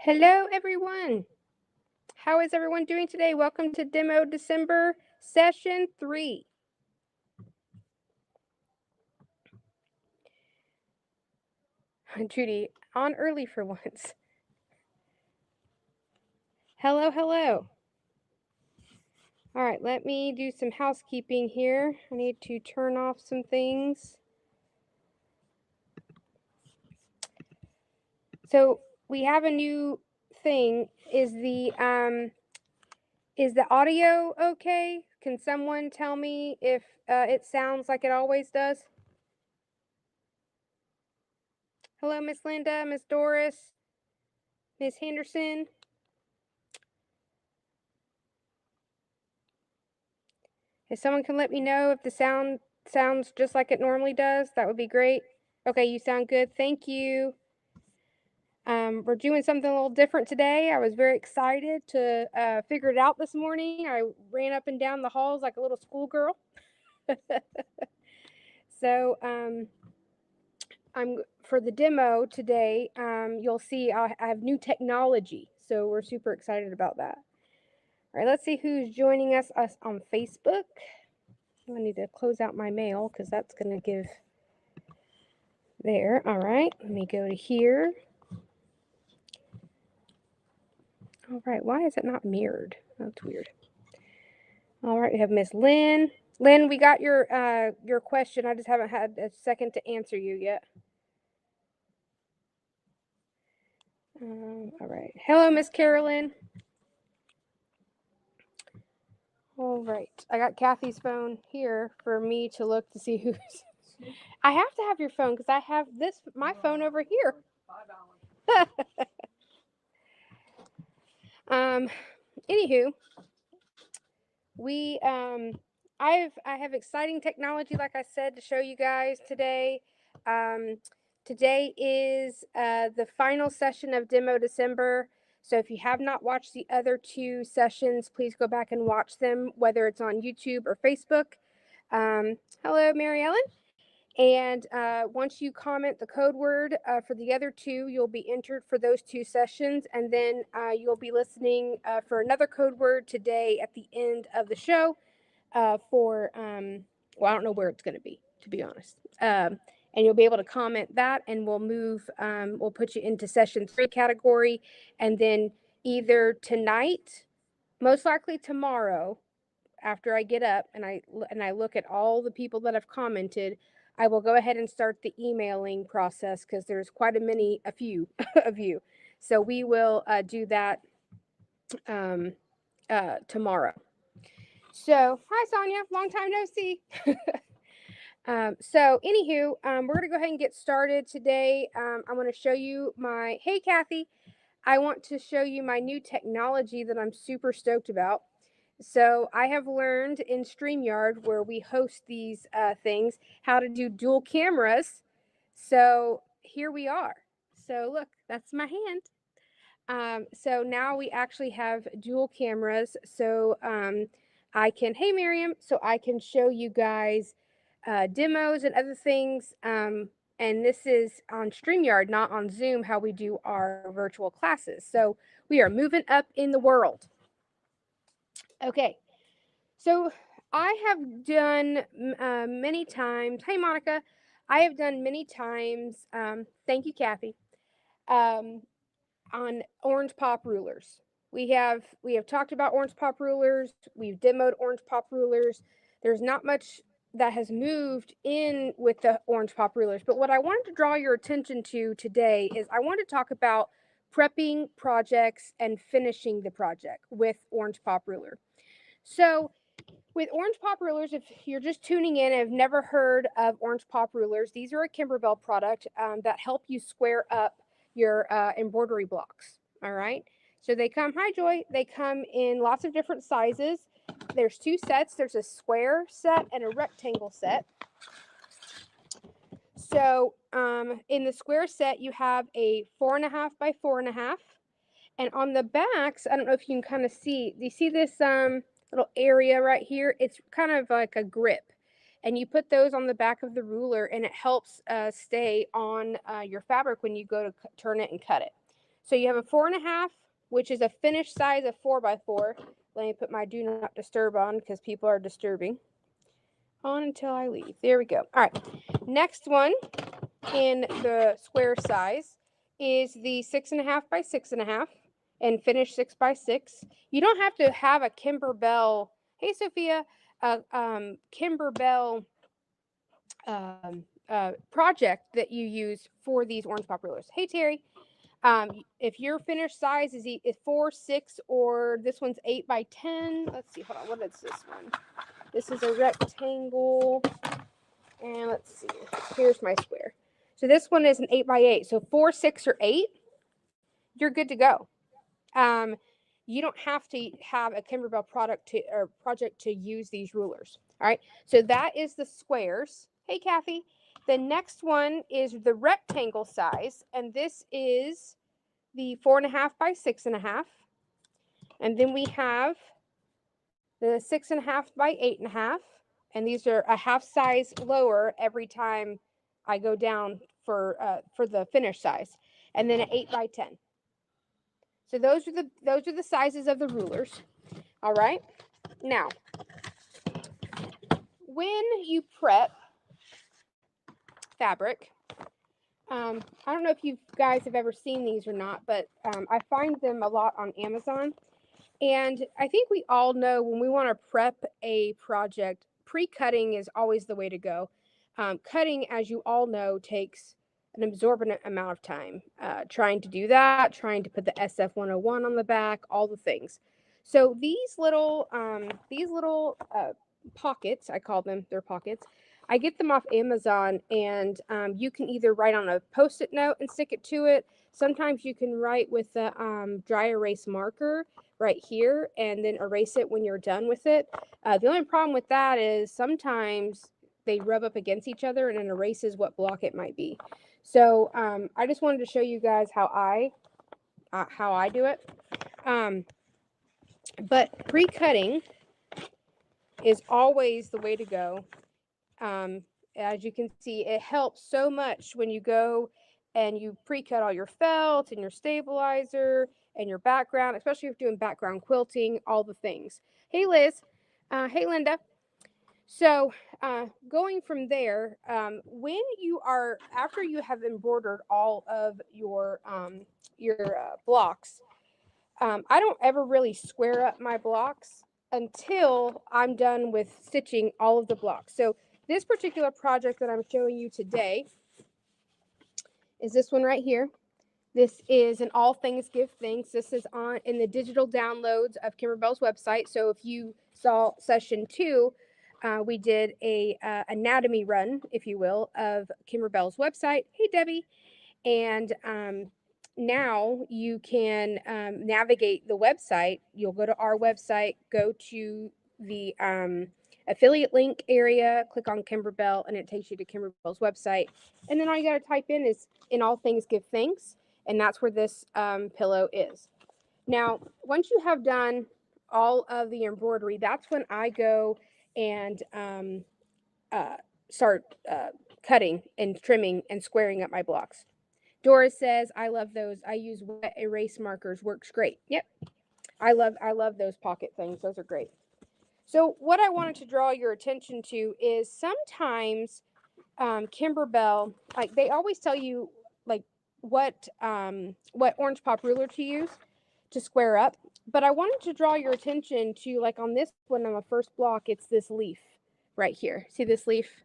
Hello, everyone. How is everyone doing today? Welcome to Demo December Session 3. Judy, on early for once. Hello, hello. All right, let me do some housekeeping here. I need to turn off some things. So we have a new thing. Is the audio okay? Can someone tell me if it sounds like it always does? Hello, Miss Linda, Miss Doris, Miss Henderson. If someone can let me know if the sound sounds just like it normally does, that would be great. Okay, you sound good. Thank you. We're doing something a little different today. I was very excited to figure it out this morning. I ran up and down the halls like a little schoolgirl. So I'm for the demo today. You'll see I have new technology, so we're super excited about that. All right, let's see who's joining us on Facebook. I need to close out my mail because that's going to give there. All right, let me go to here. All right, why is it not mirrored? That's weird. All right, we have Miss Lynn. Lynn, we got your question. I just haven't had a second to answer you yet. All right. Hello, Miss Carolyn. All right. I got Kathy's phone here for me to look to see who's. I have to have your phone because I have my phone over here. Anywho, we I have exciting technology, like I said, to show you guys today. Today is the final session of Demo December. So if you have not watched the other two sessions, please go back and watch them, whether it's on YouTube or Facebook. Hello, Mary Ellen. And once you comment the code word for the other two, you'll be entered for those two sessions. And then you'll be listening for another code word today at the end of the show for, well, I don't know where it's going to be honest. And you'll be able to comment that, and we'll move, we'll put you into session 3 category. And then either tonight, most likely tomorrow, after I get up and I look at all the people that have commented, I will go ahead and start the emailing process because there's quite a few of you. So we will do that tomorrow. So hi Sonia, long time no see. So anywho, we're gonna go ahead and get started today. I want to show you hey Kathy, I want to show you my new technology that I'm super stoked about. So I have learned in StreamYard, where we host these things, how to do dual cameras. So here we are. So look, that's my hand. So now we actually have dual cameras. So I can, hey Miriam, so I can show you guys demos and other things. And this is on StreamYard, not on Zoom, how we do our virtual classes. So we are moving up in the world. Okay, so I have done many times. Hey, Monica, I have done many times. Thank you, Kathy. On orange pop rulers, we have talked about orange pop rulers. We've demoed orange pop rulers. There's not much that has moved in with the orange pop rulers, but what I wanted to draw your attention to today is I want to talk about prepping projects and finishing the project with orange pop ruler. So with orange pop rulers, if you're just tuning in and have never heard of orange pop rulers, these are a Kimberbell product that help you square up your embroidery blocks. All right. So they come, hi Joy, they come in lots of different sizes. There's 2 sets. There's a square set and a rectangle set. So in the square set, you have a 4.5 by 4.5. And on the backs, I don't know if you can kind of see, do you see this little area right here? It's kind of like a grip. And you put those on the back of the ruler, and it helps stay on your fabric when you go to turn it and cut it. So you have a 4.5, which is a finished size of 4x4. Let me put my do not disturb on because people are disturbing. On until I leave. There we go. All right. Next one in the square size is the 6.5 by 6.5 and finished 6x6. You don't have to have a Kimberbell. Hey, Sophia. Kimberbell project that you use for these orange pop rulers. Hey, Terry. If your finished size is 4, 6, or this one's 8x10. Let's see. Hold on. What is this one? This is a rectangle. And let's see. Here's my square. So this one is an 8x8. So 4, 6, or 8, you're good to go. You don't have to have a Kimberbell project to use these rulers. All right. So that is the squares. Hey, Kathy. The next one is the rectangle size, and this is the 4.5 by 6.5. And then we have the 6.5 by 8.5. And these are a half size lower every time I go down for the finished size. And then an 8x10. So those are the sizes of the rulers. All right. Now, when you prep fabric, I don't know if you guys have ever seen these or not, but I find them a lot on Amazon. And I think we all know when we want to prep a project, pre-cutting is always the way to go. Cutting, as you all know, takes an absorbent amount of time. Trying to do that, trying to put the SF-101 on the back, all the things. So these little pockets, I call them, they're pockets. I get them off Amazon, and you can either write on a Post-it note and stick it to it. Sometimes you can write with the dry erase marker right here and then erase it when you're done with it. The only problem with that is sometimes they rub up against each other and it erases what block it might be. So I just wanted to show you guys how I do it. But pre-cutting is always the way to go. As you can see, it helps so much when you go and you pre-cut all your felt and your stabilizer and your background, especially if you're doing background quilting, all the things. Hey, Liz. Hey, Linda. So going from there, when you are, after you have embroidered all of your blocks, I don't ever really square up my blocks until I'm done with stitching all of the blocks. So this particular project that I'm showing you today is this one right here. This is an All Things Give Thanks. This is on in the digital downloads of Kimberbell's website. So if you saw session 2, we did a anatomy run, if you will, of Kimberbell's website. Hey, Debbie. And now you can navigate the website. You'll go to our website, go to the affiliate link area, click on Kimberbell, and it takes you to Kimberbell's website. And then all you got to type in is "In All Things Give Thanks," and that's where this pillow is. Now, once you have done all of the embroidery, that's when I go and start cutting and trimming and squaring up my blocks. Doris says, "I love those. I use wet erase markers. Works great." Yep, I love those pocket things. Those are great. So what I wanted to draw your attention to is sometimes Kimberbell, like they always tell you like what orange pop ruler to use to square up. But I wanted to draw your attention to, like on this one on the first block, it's this leaf right here. See this leaf?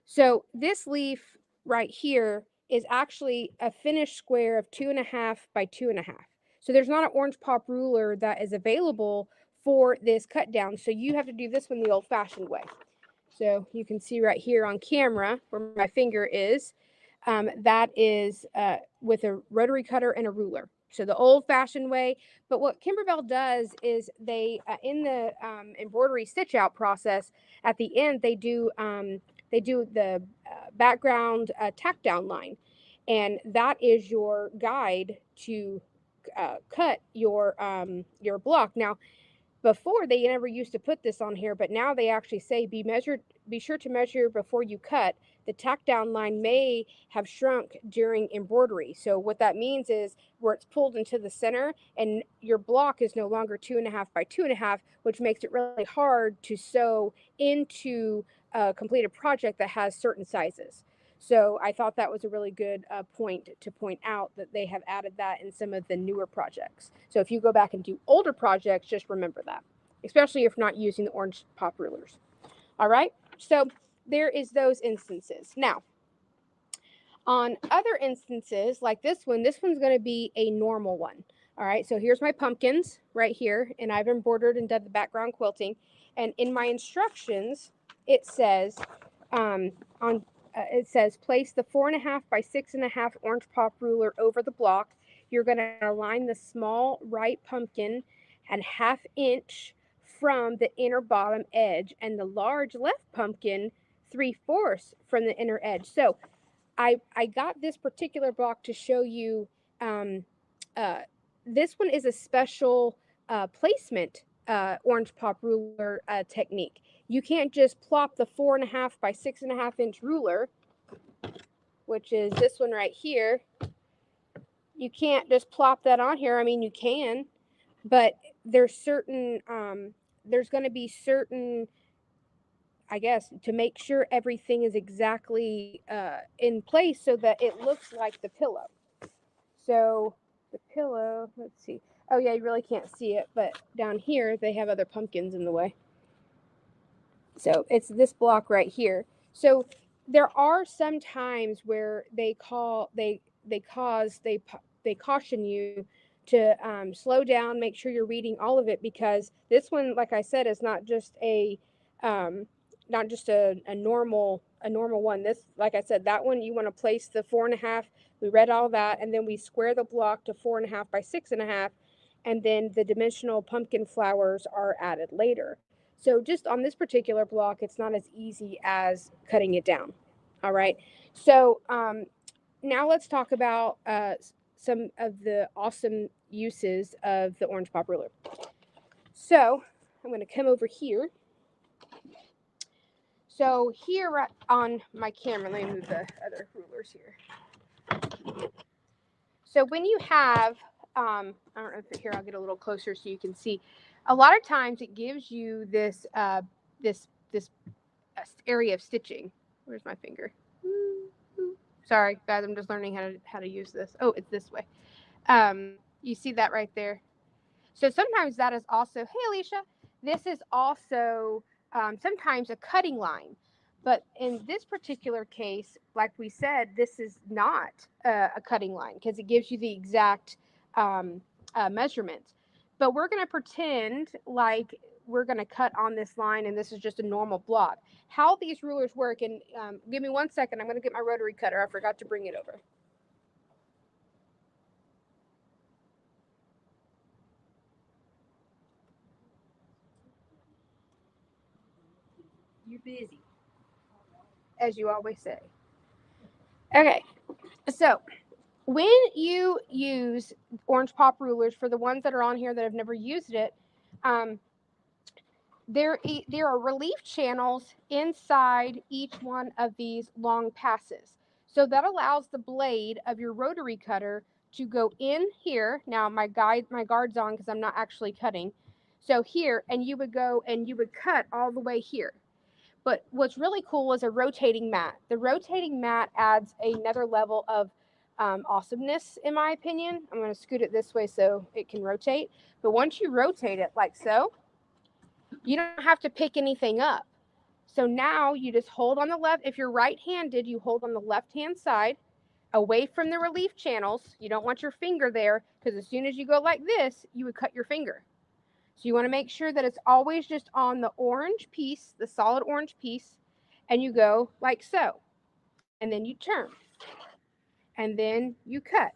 So this leaf right here is actually a finished square of 2.5 by 2.5. So there's not an orange pop ruler that is available for this cut down. So you have to do this one the old fashioned way. So you can see right here on camera where my finger is, that is with a rotary cutter and a ruler. So the old fashioned way. But what Kimberbell does is they, in the embroidery stitch out process, at the end, they do the background tack down line. And that is your guide to cut your block. Now, before they never used to put this on here, but now they actually say be sure to measure before you cut the tack down line may have shrunk during embroidery. So what that means is where it's pulled into the center and your block is no longer 2.5 by 2.5, which makes it really hard to sew into a completed project that has certain sizes. So I thought that was a really good point to point out that they have added that in some of the newer projects. So if you go back and do older projects, just remember that, especially if not using the orange pop rulers. All right, so there is those instances. Now, on other instances like this one's going to be a normal one. All right, so here's my pumpkins right here, and I've embroidered and done the background quilting. And in my instructions, it says on it says place the 4.5 by 6.5 orange pop ruler over the block. You're going to align the small right pumpkin and 1/2 inch from the inner bottom edge, and the large left pumpkin 3/4 from the inner edge. So I got this particular block to show you. Um, uh, this one is a special placement orange pop ruler technique. You can't just plop the 4.5 by 6.5 inch ruler, which is this one right here. You can't just plop that on here. I mean, you can, but there's certain there's going to be certain, I guess, to make sure everything is exactly in place so that it looks like the pillow. So the pillow, let's see. Oh yeah, you really can't see it, but down here they have other pumpkins in the way. So it's this block right here. So there are some times where they caution you to slow down, make sure you're reading all of it, because this one, like I said, is not just a normal one. This, like I said, that one you want to place the 4.5. We read all that, and then we square the block to 4.5 by 6.5, and then the dimensional pumpkin flowers are added later. So just on this particular block, it's not as easy as cutting it down. All right. So now let's talk about some of the awesome uses of the orange pop ruler. So I'm going to come over here. So here on my camera, let me move the other rulers here. So when you have, I don't know if here I'll get a little closer so you can see. A lot of times it gives you this this area of stitching. Where's my finger? Sorry, guys, I'm just learning how to use this. Oh, it's this way. You see that right there? So sometimes that is also, hey Alicia, this is also sometimes a cutting line. But in this particular case, like we said, this is not a cutting line because it gives you the exact measurement. But we're going to pretend like we're going to cut on this line and this is just a normal block. How these rulers work, and give me 1 second, I'm going to get my rotary cutter. I forgot to bring it over. You're busy, as you always say. Okay, so when you use orange pop rulers, for the ones that are on here that have never used it, there are relief channels inside each one of these long passes. So that allows the blade of your rotary cutter to go in here. Now my guard's on because I'm not actually cutting. So here, and you would go and you would cut all the way here. But what's really cool is a rotating mat. The rotating mat adds another level of awesomeness, in my opinion. I'm going to scoot it this way so it can rotate. But once you rotate it like so, you don't have to pick anything up. So now you just hold on the left. If you're right-handed, you hold on the left-hand side away from the relief channels. You don't want your finger there because as soon as you go like this, you would cut your finger. So you want to make sure that it's always just on the orange piece, the solid orange piece, and you go like so. And then you turn. And then you cut.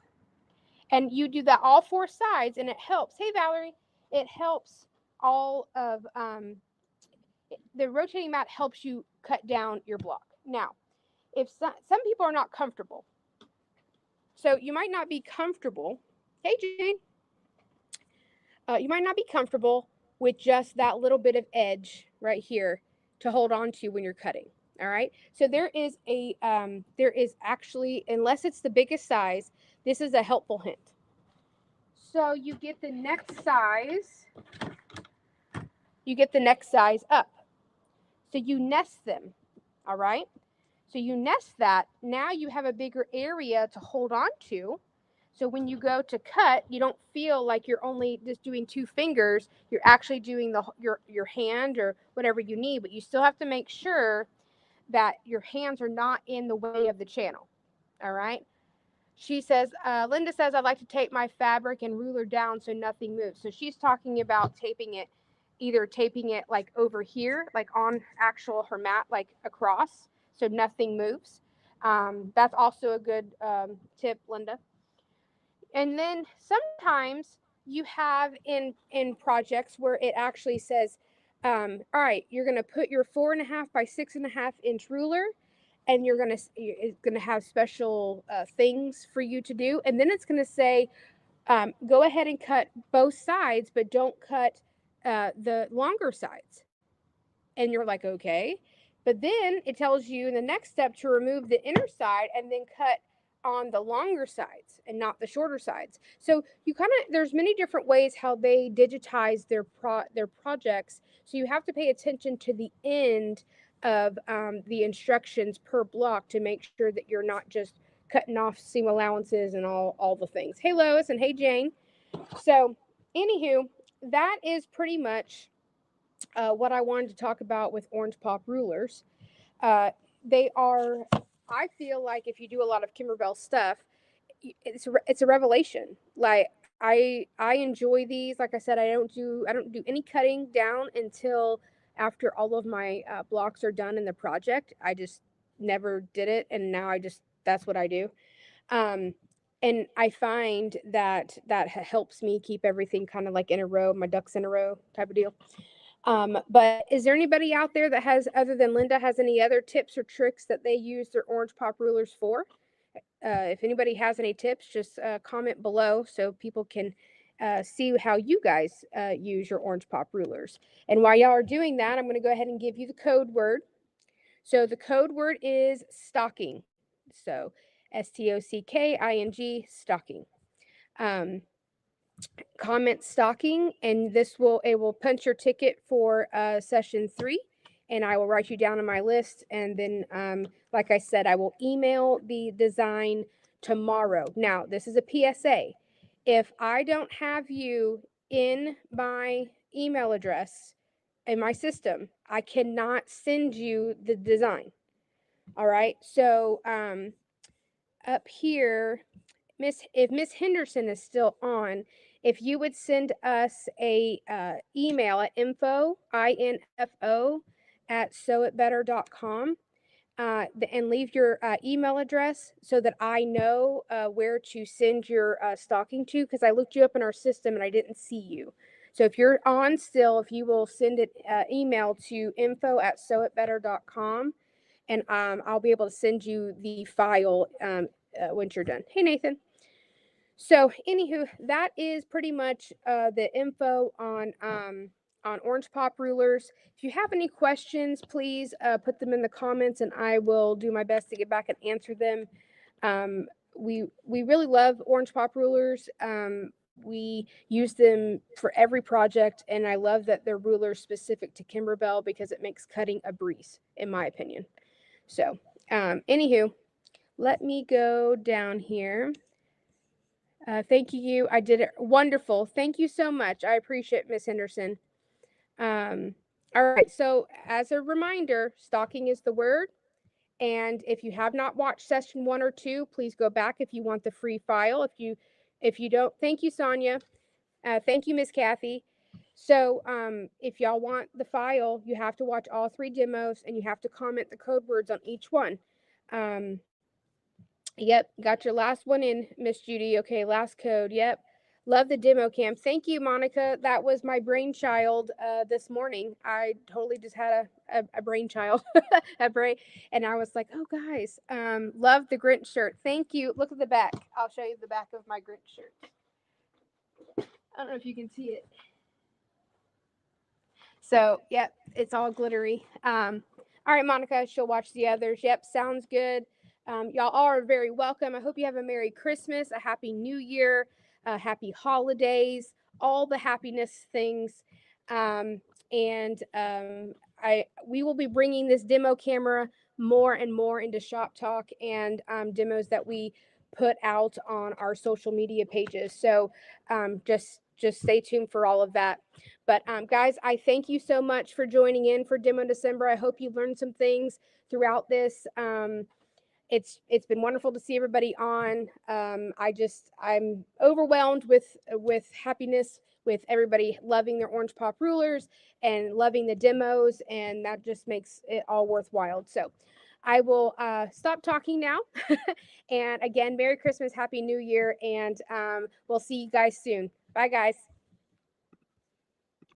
And you do that all 4 sides, and it helps. Hey, Valerie. It helps all of, the rotating mat helps you cut down your block. Now, if some people are not comfortable, so you might not be comfortable. Hey, Jane. You might not be comfortable with just that little bit of edge right here to hold on to when you're cutting. All right. So there is actually, unless it's the biggest size, this is a helpful hint. So you get the next size. You get the next size up. So you nest them. All right. So you nest that. Now you have a bigger area to hold on to. So when you go to cut, you don't feel like you're only just doing two fingers. You're actually doing your hand or whatever you need, but you still have to make sure that your hands are not in the way of the channel. All right. She says, Linda says, I'd like to tape my fabric and ruler down so nothing moves. So she's talking about taping it, either taping it like over here, like on actual her mat, like across, so nothing moves. That's also a good tip, Linda. And then sometimes you have in projects where it actually says, all right, you're going to put your 4.5 by 6.5 inch ruler, and it's gonna have special things for you to do, and then it's gonna say, go ahead and cut both sides, but don't cut the longer sides. And you're like, okay. But then it tells you in the next step to remove the inner side and then cut on the longer sides and not the shorter sides. So you kind of, there's many different ways how they digitize their projects. So you have to pay attention to the end of the instructions per block to make sure that you're not just cutting off seam allowances and all the things. Hey Lois and hey Jane. So anywho, that is pretty much what I wanted to talk about with Orange Pop rulers. They are, I feel like if you do a lot of Kimberbell stuff, it's a revelation. Like I enjoy these. Like I said, I don't do any cutting down until after all of my blocks are done in the project. I just never did it, and now that's what I do. Um, and I find that helps me keep everything kind of like in a row, my ducks in a row type of deal. But is there anybody out there that has, other than Linda, has any other tips or tricks that they use their Orange Pop rulers for? If anybody has any tips, just comment below so people can see how you guys use your Orange Pop rulers. And while y'all are doing that, I'm going to go ahead and give you the code word. So the code word is stocking. So stocking, stocking. Comment stocking, and it will punch your ticket for session 3, and I will write you down on my list, and then like I said, I will email the design tomorrow. Now this is a PSA. If I don't have you in my email address in my system, I cannot send you the design. All right, so up here, if Miss Henderson is still on, if you would send us a email at info at sewitbetter.com, and leave your email address so that I know where to send your stocking to, because I looked you up in our system and I didn't see you. So if you're on still, if you will send it email to info at sewitbetter.com, and I'll be able to send you the file once you're done. Hey Nathan. So, anywho, that is pretty much the info on Orange Pop rulers. If you have any questions, please put them in the comments, and I will do my best to get back and answer them. We really love Orange Pop rulers. We use them for every project, and I love that they're rulers specific to Kimberbell because it makes cutting a breeze, in my opinion. So, anywho, let me go down here. Thank you. I did it wonderful. Thank you so much. I appreciate Miss Henderson. All right. So as a reminder, stocking is the word. And if you have not watched session 1 or 2, please go back if you want the free file. If you don't, thank you, Sonia. Thank you, Miss Kathy. So if y'all want the file, you have to watch all 3 demos and you have to comment the code words on each one. Yep, got your last one in, Miss Judy. Okay, last code. Yep. Love the demo cam. Thank you, Monica. That was my brainchild this morning. I totally just had a brainchild, a brain, and I was like, oh, guys, love the Grinch shirt. Thank you. Look at the back. I'll show you the back of my Grinch shirt. I don't know if you can see it. So, yep, it's all glittery. All right, Monica, she'll watch the others. Yep, sounds good. Y'all are very welcome. I hope you have a Merry Christmas, a Happy New Year, Happy Holidays, all the happiness things. Um, and I we will be bringing this demo camera more and more into Shop Talk and demos that we put out on our social media pages. So just stay tuned for all of that. But guys, I thank you so much for joining in for Demo December. I hope you've learned some things throughout this. It's been wonderful to see everybody on. I'm overwhelmed with happiness with everybody loving their orange pop rulers and loving the demos, and that just makes it all worthwhile. So I will stop talking now. And again, Merry Christmas, Happy New Year, and we'll see you guys soon. Bye, guys.